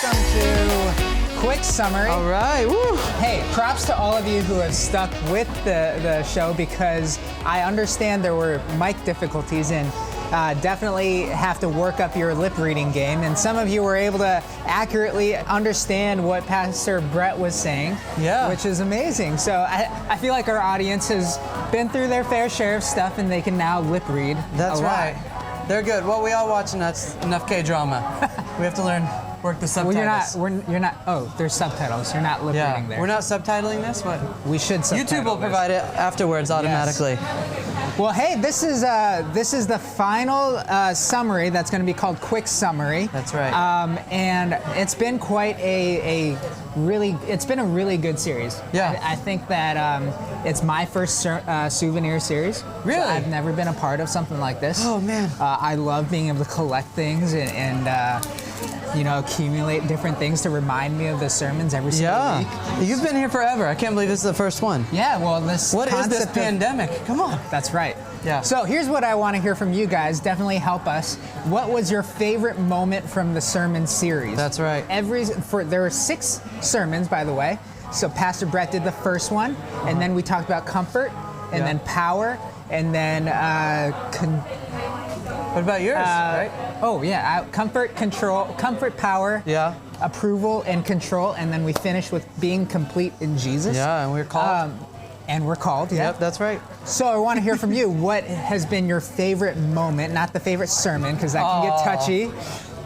welcome to Quick Summary. All right, woo. Hey, props to all of you who have stuck with the show because I understand there were mic difficulties and definitely have to work up your lip reading game. And some of you were able to accurately understand what Pastor Brett was saying, which is amazing. So I feel like our audience has been through their fair share of stuff and they can now lip read. That's right. They're good. Well, we all watch enough K-drama. We have to learn, work the subtitles. Well, you're not, oh, there's subtitles. You're not lip reading there. We're not subtitling this? What? We should subtitle YouTube will provide it afterwards automatically. Yes. Well, hey, this is the final summary that's going to be called Quick Summary. That's right. And it's been quite a really good series. Yeah. I think that it's my first souvenir series. Really? So I've never been a part of something like this. Oh, man. I love being able to collect things and accumulate different things to remind me of the sermons every single week. You've been here forever. I can't believe this is the first one. Yeah, well, what is this pandemic? Come on. That's right. Yeah. So here's what I want to hear from you guys. Definitely help us. What was your favorite moment from the sermon series? That's right. There were 6 sermons, by the way. So Pastor Brett did the first one, and then we talked about comfort, and then power, and then what about yours? Right? Oh yeah, comfort, power. Yeah. Approval and control, and then we finish with being complete in Jesus. Yeah, and we're called. And we're called, yeah. Yep, that's right. So I want to hear from you. What has been your favorite moment? Not the favorite sermon, because that can get touchy.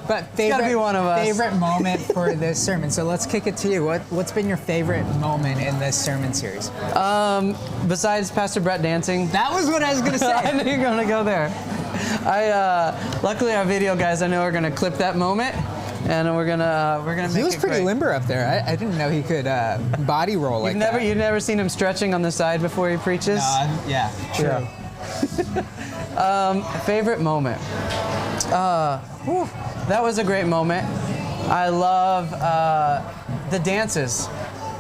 But gotta be one of us. favorite moment for this sermon. So let's kick it to you. What's been your favorite moment in this sermon series? Besides Pastor Brett dancing. That was what I was gonna say. I knew you were gonna go there. Luckily our video guys, I know, are gonna clip that moment. And we're gonna make it He was pretty great. limber up there. I didn't know he could body roll like that. You've never seen him stretching on the side before he preaches? Yeah, true. Yeah. Favorite moment. That was a great moment. I love the dances.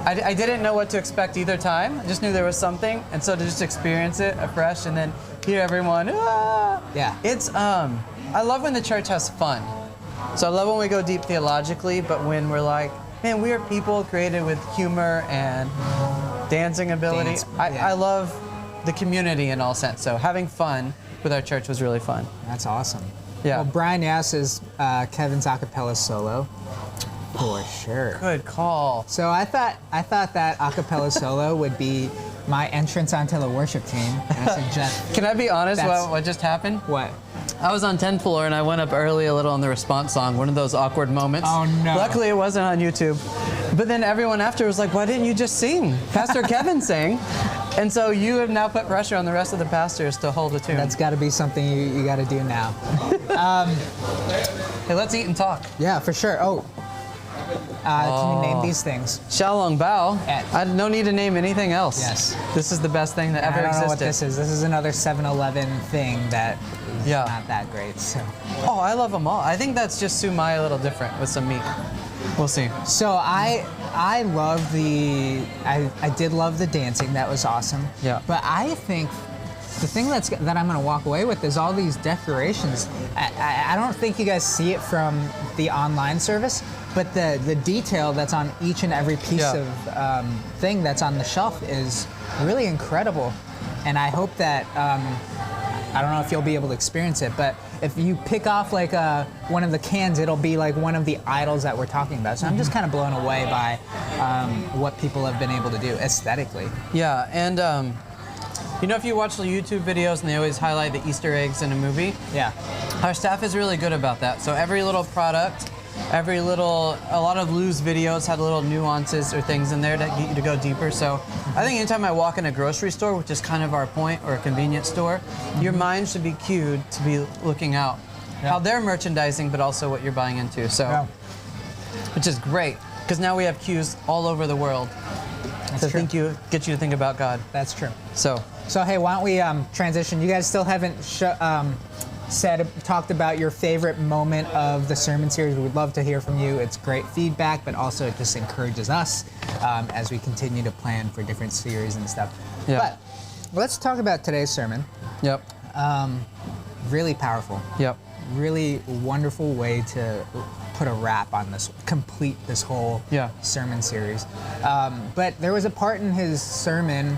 I didn't know what to expect either time. I just knew there was something, and so to just experience it afresh and then hear everyone. Yeah. It's I love when the church has fun. So I love when we go deep theologically, but when we're like, man, we are people created with humor and dancing ability. I love the community in all sense. So having fun with our church was really fun. That's awesome. Yeah. Well, Brian Yass is Kevin's acapella solo. For sure. Good call. So I thought that acapella solo would be my entrance onto the worship team. And I said, Jeff, can I be honest what just happened? What? I was on 10th floor and I went up early a little on the response song, one of those awkward moments. Oh no. Luckily it wasn't on YouTube. But then everyone after was like, why didn't you just sing? Pastor Kevin sang. And so you have now put pressure on the rest of the pastors to hold a tune. That's got to be something you got to do now. Hey, let's eat and talk. Yeah, for sure. Can you name these things? Xiaolong Bao. I no need to name anything else. Yes. This is the best thing that ever I don't existed. know what this is. This is another 7-Eleven thing that is not that great. So. Oh, I love them all. I think that's just sumai a little different with some meat. We'll see. So I love I did love the dancing. That was awesome. Yeah. But I think the thing that I'm going to walk away with is all these decorations. I don't think you guys see it from the online service, but the detail that's on each and every piece of thing that's on the shelf is really incredible. And I hope that, I don't know if you'll be able to experience it, but if you pick off like one of the cans, it'll be like one of the idols that we're talking about. So I'm just kind of blown away by what people have been able to do aesthetically. Yeah, and if you watch the YouTube videos and they always highlight the Easter eggs in a movie, our staff is really good about that. So every little product, a lot of Lou's videos had little nuances or things in there to get you to go deeper. So I think anytime I walk in a grocery store, which is kind of our point, or a convenience store, your mind should be cued to be looking out how they're merchandising, but also what you're buying into. So, which is great, because now we have cues all over the world to get you to think about God. That's true. So hey, why don't we transition? You guys still haven't talked about your favorite moment of the sermon series. We would love to hear from you. It's great feedback, but also it just encourages us as we continue to plan for different series and stuff. Yeah. But let's talk about today's sermon. Yep. Really powerful. Yep. Really wonderful way to put a wrap on this, complete this whole sermon series. But there was a part in his sermon,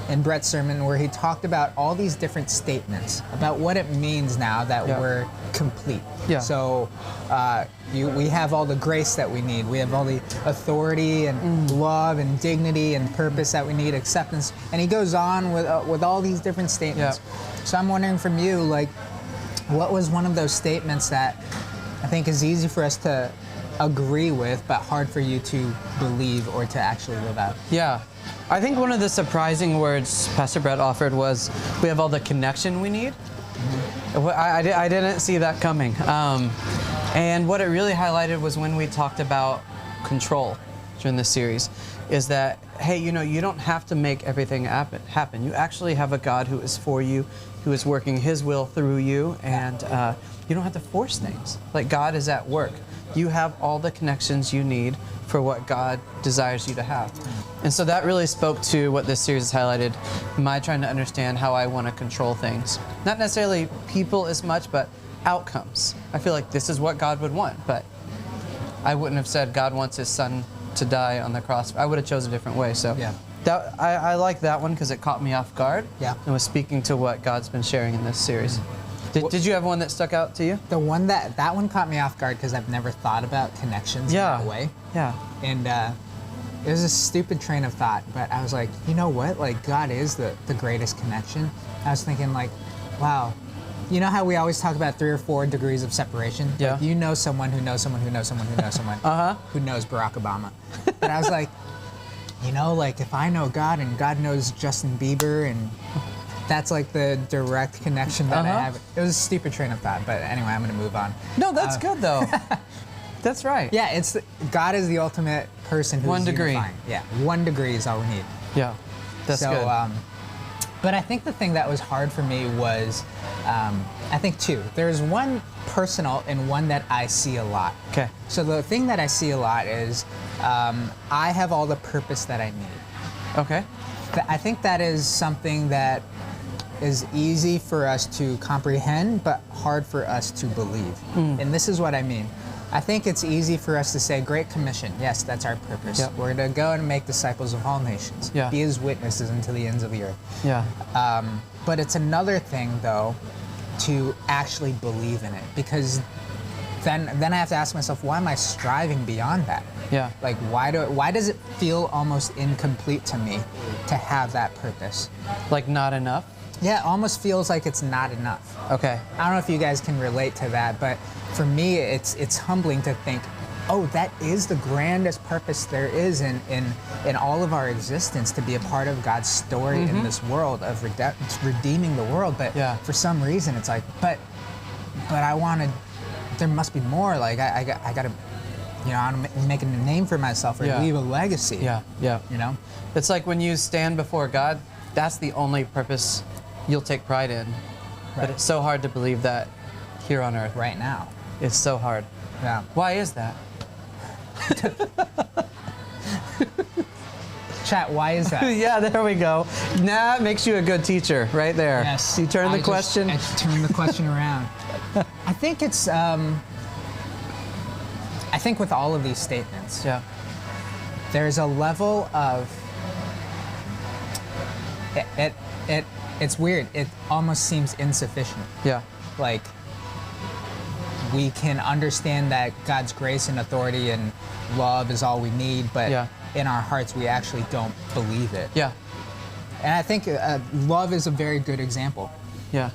in Brett's sermon, where he talked about all these different statements about what it means now that we're complete. So we have all the grace that we need. We have all the authority and love and dignity and purpose that we need, acceptance. And he goes on with all these different statements. So I'm wondering from you, like, what was one of those statements that I think is easy for us to agree with, but hard for you to believe or to actually live out? Yeah. I think one of the surprising words Pastor Brett offered was, we have all the connection we need. I didn't see that coming. And what it really highlighted was when we talked about control during this series, is that, hey, you know, you don't have to make everything happen. You actually have a God who is for you, who is working his will through you, and you don't have to force things. Like, God is at work. You have all the connections you need for what God desires you to have. And so that really spoke to what this series has highlighted, my trying to understand how I want to control things. Not necessarily people as much, but outcomes. I feel like this is what God would want, but I wouldn't have said God wants his son to die on the cross. I would have chosen a different way. So that, I like that one because it caught me off guard and was speaking to what God's been sharing in this series. Did you have one that stuck out to you? The one that one caught me off guard because I've never thought about connections in that way. And it was a stupid train of thought, but I was like, you know what? Like, God is the greatest connection. I was thinking, like, wow. You know how we always talk about 3 or 4 degrees of separation? Like, you know someone who knows someone who knows someone who knows someone who knows Barack Obama. But I was like, you know, like, if I know God and God knows Justin Bieber, and that's like the direct connection that I have. It was a stupid train of thought, but anyway, I'm going to move on. No, that's good though. That's right. Yeah, God is the ultimate person who's 1 degree. unifying. Yeah, 1 degree is all we need. Yeah, that's good. But I think the thing that was hard for me was, I think 2. There's one personal and one that I see a lot. Okay. So the thing that I see a lot is, I have all the purpose that I need. Okay. I think that is something that is easy for us to comprehend, but hard for us to believe. And this is what I mean. I think it's easy for us to say, Great Commission, yes, that's our purpose. We're to go and make disciples of all nations, be his witnesses unto the ends of the earth. But it's another thing, though, to actually believe in it, because then I have to ask myself, why am I striving beyond that? Like, why does it feel almost incomplete to me to have that purpose? Like, not enough? Yeah, it almost feels like it's not enough. Okay. I don't know if you guys can relate to that, but for me, it's humbling to think, oh, that is the grandest purpose there is in all of our existence, to be a part of God's story in this world of redeeming the world. But for some reason, it's like, but I wanted, there must be more. Like, I got to, you know, I'm making a name for myself or leave a legacy. You know? It's like when you stand before God, that's the only purpose you'll take pride in. But it's so hard to believe that here on earth. Right now. It's so hard. Yeah. Why is that? Chat, why is that? Yeah, there we go. That makes you a good teacher, right there. Yes. You turn the question. I just turn the question around. I think it's, I think with all of these statements, there's a level of, it's weird. It almost seems insufficient. Like, we can understand that God's grace and authority and love is all we need, but in our hearts, we actually don't believe it. And I think love is a very good example.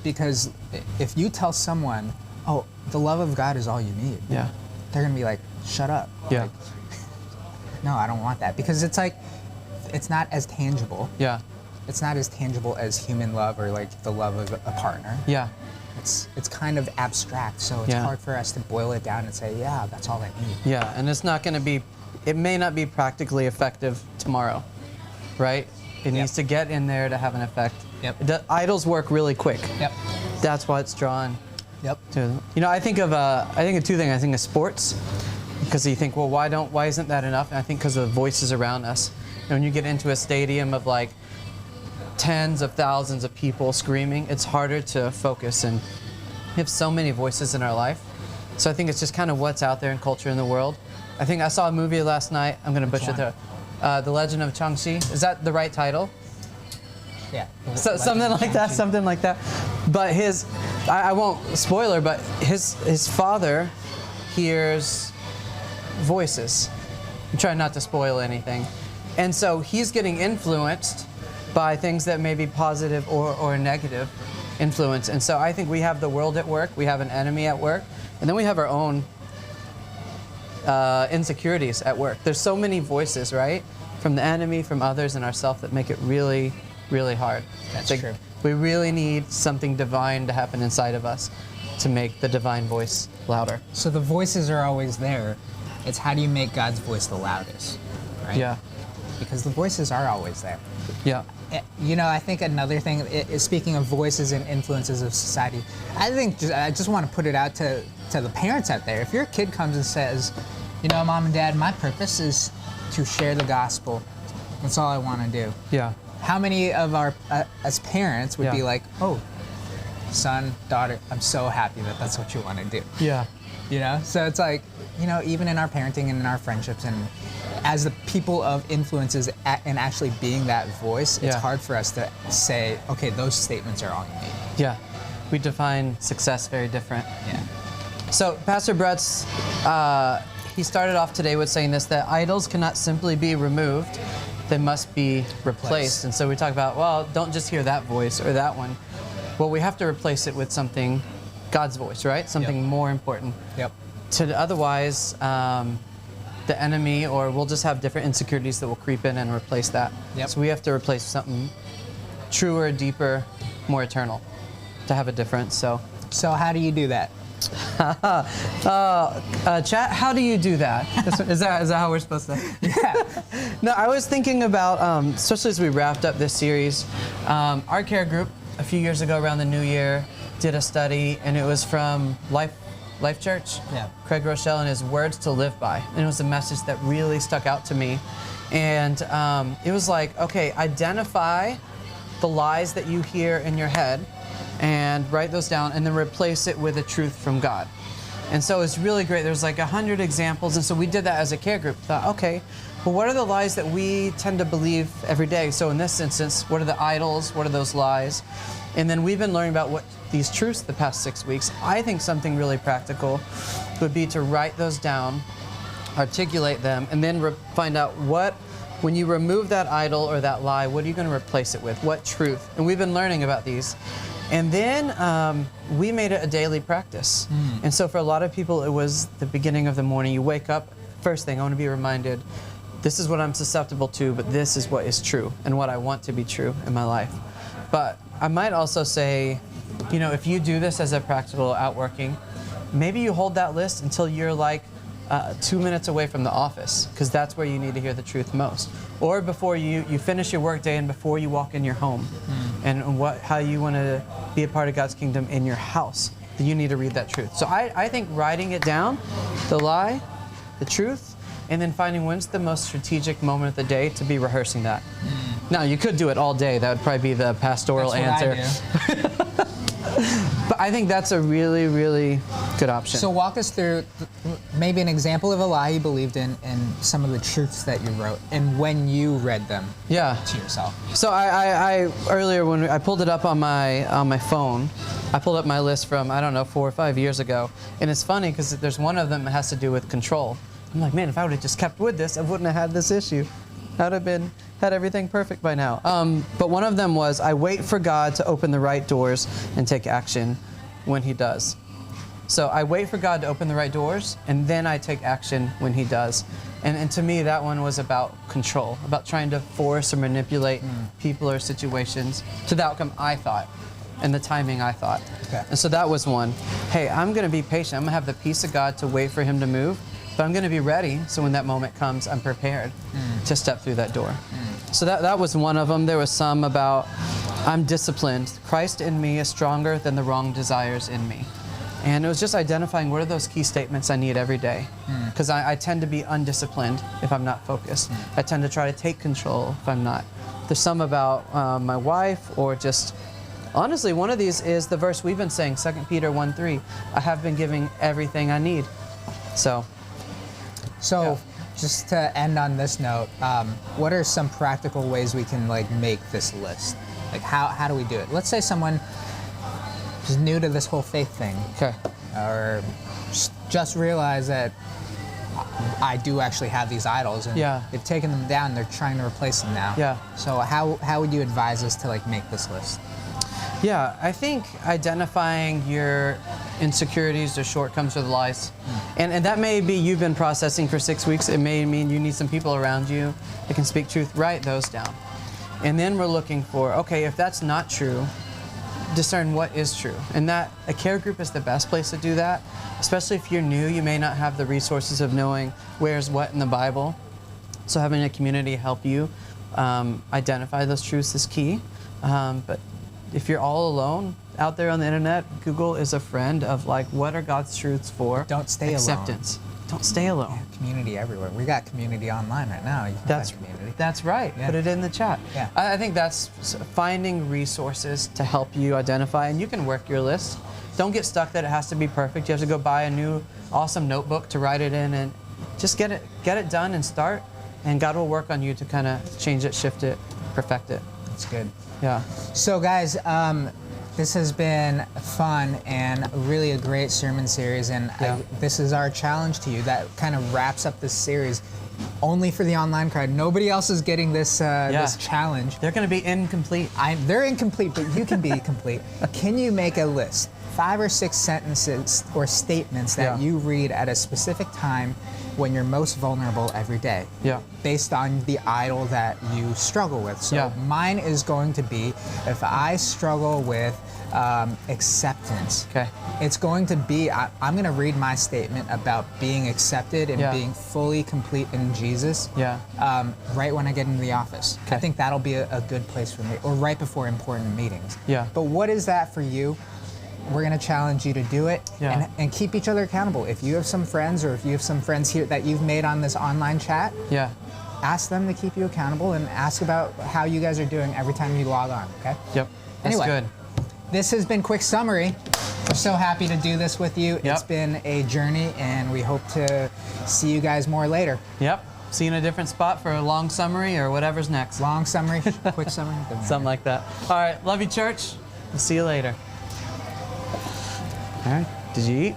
Because if you tell someone, oh, the love of God is all you need, they're going to be like, shut up. Like, no, I don't want that. Because it's like, it's not as tangible. It's not as tangible as human love or like the love of a partner. It's kind of abstract, so it's hard for us to boil it down and say, yeah, that's all I need. And it's not going to be, it may not be practically effective tomorrow, right? It needs to get in there to have an effect. Idols work really quick. That's why it's drawn. To, you know, I think of 2 things. I think of sports, because you think, well, why isn't that enough? And I think because of the voices around us. And when you get into a stadium of like tens of thousands of people screaming, it's harder to focus. And we have so many voices in our life. So I think it's just kind of what's out there in culture in the world. I think I saw a movie last night. I'm going to butcher The Legend of Changxi. Is that the right title? Yeah. So, something like that. Something like that. But I won't spoiler, but his father hears voices. I'm trying not to spoil anything. And so he's getting influenced by things that may be positive or negative influence. And so I think we have the world at work, we have an enemy at work, and then we have our own insecurities at work. There's so many voices, right? From the enemy, from others, and ourselves that make it really, really hard. That's true. We really need something divine to happen inside of us to make the divine voice louder. So the voices are always there. It's how do you make God's voice the loudest, right? Yeah. Because the voices are always there. Yeah. You know, I think another thing, speaking of voices and influences of society, I just want to put it out to the parents out there. If your kid comes and says, you know, Mom and Dad, my purpose is to share the gospel. That's all I want to do. Yeah. How many of our, as parents, would be like, oh, son, daughter, I'm so happy that that's what you want to do. Yeah. You know? So it's like, you know, even in our parenting and in our friendships and as the people of influences and actually being that voice, it's hard for us to say, okay, those statements are all you need. Yeah. We define success very different. Yeah. So Pastor Brett's, he started off today with saying this, that idols cannot simply be removed, they must be replaced. And so we talk about, well, don't just hear that voice or that one. Well, we have to replace it with something, God's voice, right? Something more important. Yep. Otherwise, the enemy, or we'll just have different insecurities that will creep in and replace that. Yep. So we have to replace something truer, deeper, more eternal to have a difference. So how do you do that? Chat, how do you do that? Is that how we're supposed to? Yeah. No, I was thinking about, especially as we wrapped up this series, our care group a few years ago around the new year did a study, and it was from Life Church, Craig Rochelle, and his Words to Live By. And it was a message that really stuck out to me. And it was like, okay, identify the lies that you hear in your head and write those down and then replace it with a truth from God. And so it's really great. There's like 100 examples. And so we did that as a care group. Thought, okay, well, what are the lies that we tend to believe every day? So in this instance, what are the idols? What are those lies? And then we've been learning about what these truths the past 6 weeks. I think something really practical would be to write those down, articulate them, and then find out when you remove that idol or that lie, what are you going to replace it with? What truth? And we've been learning about these. And then we made it a daily practice. And so for a lot of people, it was the beginning of the morning. You wake up, first thing, I want to be reminded, this is what I'm susceptible to, but this is what is true and what I want to be true in my life. But I might also say, you know, if you do this as a practical outworking, maybe you hold that list until you're like 2 minutes away from the office, because that's where you need to hear the truth most. Or before you finish your work day and before you walk in your home, and how you want to be a part of God's kingdom in your house, then you need to read that truth. So I think writing it down, the lie, the truth, and then finding when's the most strategic moment of the day to be rehearsing that. Now, you could do it all day. That would probably be the pastoral answer. But I think that's a really, really good option. So walk us through maybe an example of a lie you believed in and some of the truths that you wrote and when you read them to yourself. So I earlier when I pulled it up on my phone, I pulled up my list from, I don't know, 4 or 5 years ago. And it's funny because there's one of them that has to do with control. I'm like, man, if I would have just kept with this, I wouldn't have had this issue. I would have had everything perfect by now. But one of them was, I wait for God to open the right doors and take action when He does. So I wait for God to open the right doors, and then I take action when He does. And to me, that one was about control, about trying to force or manipulate people or situations to the outcome I thought and the timing I thought. Okay. And so that was one. Hey, I'm going to be patient. I'm going to have the peace of God to wait for Him to move. But I'm going to be ready, so when that moment comes, I'm prepared to step through that door. So that was one of them. There was some about, I'm disciplined. Christ in me is stronger than the wrong desires in me. And it was just identifying what are those key statements I need every day. Because I tend to be undisciplined if I'm not focused. I tend to try to take control if I'm not. There's some about my wife, or just Honestly, one of these is the verse we've been saying, 2 Peter 1:3. I have been giving everything I need. So yeah. Just to end on this note, what are some practical ways we can like make this list? Like how do we do it? Let's say someone is new to this whole faith thing. Okay. Or just realize that I do actually have these idols, and they've taken them down. They're trying to replace them now. Yeah. So how would you advise us to like make this list? Yeah, I think identifying your insecurities or shortcomings or the lies, and that may be you've been processing for 6 weeks. It may mean you need some people around you that can speak truth. Write those down, and then we're looking for, okay, if that's not true, discern what is true. And that a care group is the best place to do that, especially if you're new. You may not have the resources of knowing where's what in the Bible. So having a community help you identify those truths is key. But if you're all alone out there on the internet, Google is a friend of like, what are God's truths for? Don't stay acceptance. alone. Don't stay alone. Yeah, community everywhere. We got community online right now. You can That's find community. That's right. Yeah. Put it in the chat. Yeah. I think that's finding resources to help you identify, and you can work your list. Don't get stuck that it has to be perfect. You have to go buy a new awesome notebook to write it in, and just get it done and start. And God will work on you to kind of change it, shift it, perfect it. That's good. Yeah. So guys, this has been fun and really a great sermon series, and this is our challenge to you. That kind of wraps up this series. Only for the online crowd. Nobody else is getting this this challenge. They're going to be incomplete. They're incomplete, but you can be complete. Can you make a list? 5 or 6 sentences or statements that you read at a specific time when you're most vulnerable every day. Yeah. Based on the idol that you struggle with. So mine is going to be, if I struggle with acceptance, it's going to be, I'm going to read my statement about being accepted and being fully complete in Jesus right when I get into the office. I think that'll be a good place for me, or right before important meetings. But what is that for you? We're going to challenge you to do it and keep each other accountable. If you have some friends, or if you have some friends here that you've made on this online chat, ask them to keep you accountable and ask about how you guys are doing every time you log on, okay? Yep. That's anyway, good. This has been Quick Summary. We're so happy to do this with you. It's been a journey, and we hope to see you guys more later. Yep. See you in a different spot for a long summary or whatever's next. Long summary, quick summary. Something like that. All right. Love you, church. We'll see you later. All right. Did you eat?